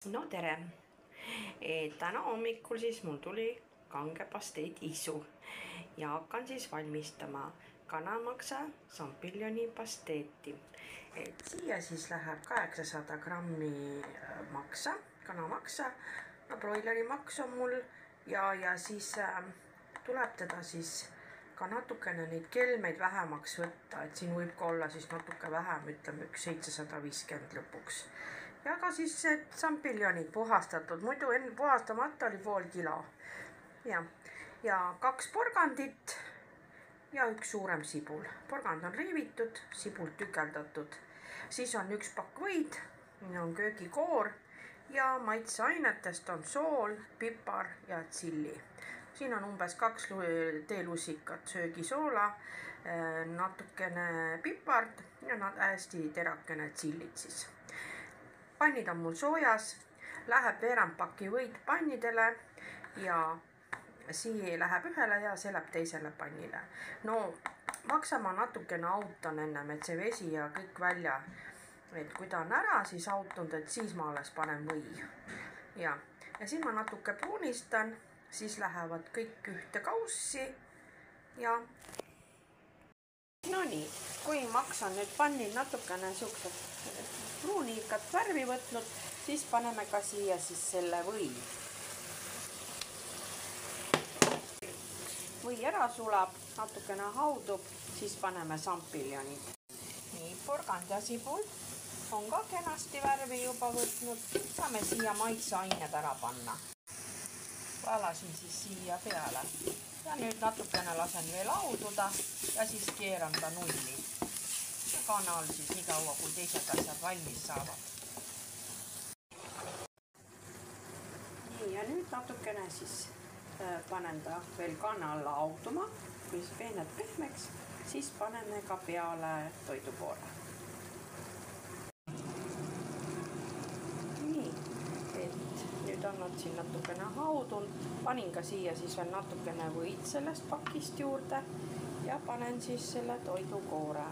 No tere! Täna hommikul siis mul tuli kange pasteet isu ja hakkan siis valmistama kanamaksa šampiljoni pasteeti. Siia siis läheb 800 grammi maksa, kanamaksa, no broileri maks on mul ja siis tuleb teda siis ka natukene neid kelmeid vähemaks võtta, et siin võib ka olla siis natuke vähem, ütleme 750 lõpuks. Ja ka siis šampiljonid puhastatud, muidu enne puhastamata oli pool kilo. Ja 2 porgandit ja 1 suurem sibul. Porgand on riivitud, sibul tükeldatud. Siis on 1 pakk võid, on köögikoor ja maitseainetest on sool, pipar ja tsilli. Siin on umbes 2 teelusikat söögisoola, natukene pipard ja hästi terakene tsillit siis. Pannid on mul soojas, läheb veerand paki võid pannidele ja siia läheb ühele ja see läheb teisele pannile. No maksa ma natukene autan ennem, et see vesi ja kõik välja, et kui ta on ära siis autunud, et siis ma alles panen või. Ja siis ma natuke pruunistan, siis lähevad kõik ühte kaussi ja no nii, kui maks on nüüd pannil natukene siuksed pruunikat värvi võtnud, siis paneme ka siia siis selle või. Või ära sulab, natukene haudub, siis paneme šampiljonid. Nii, porgand ja sibul on ka kenasti värvi juba võtnud, saame siia maitseained ära panna. Valasin siis siia peale ja nüüd natukene lasen veel haududa ja siis keeran ta nulli. Kanal siis nii kaua, kui teised asjad valmis saavad. Nii, ja nüüd natukene siis panen ta veel kanna alla hauduma, kui see peenelt pehmeks, siis paneme ka peale toidupoole. Nii, et nüüd on nad siin natukene haudunud, panin ka siia siis veel natukene võid sellest pakist juurde ja panen siis selle toidukoore.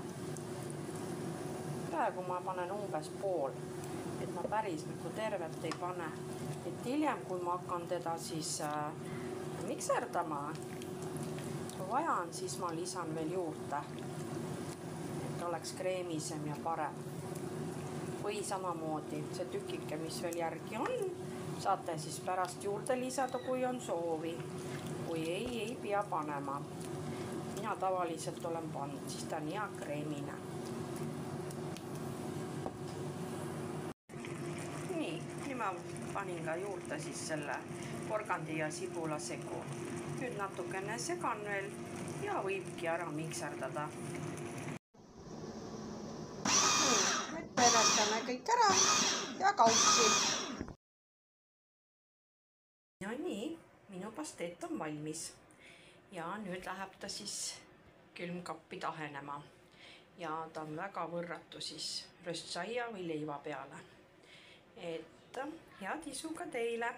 Praegu ma panen umbes pool, et ma päris nagu tervet ei pane. Et hiljem, kui ma hakkan teda siis mikserdama, kui vaja on, siis ma lisan veel juurde, et oleks kreemisem ja parem. Või samamoodi see tükike, mis veel järgi on, saate siis pärast juurde lisada, kui on soovi. Kui ei pea panema. Mina tavaliselt olen pannud, siis ta on hea kreemine. Ma panin ka juurde siis selle porgandi ja sibula segu. Nüüd natukene segan veel ja võibki ära mikserdada. Nüüd peeletame kõik ära ja kautsi. Ja nii, minu pasteet on valmis. Ja nüüd läheb ta siis külmkappi tahenema. Ja ta on väga võrratu siis röstsaia või leiva peale. Et head isu ka teile!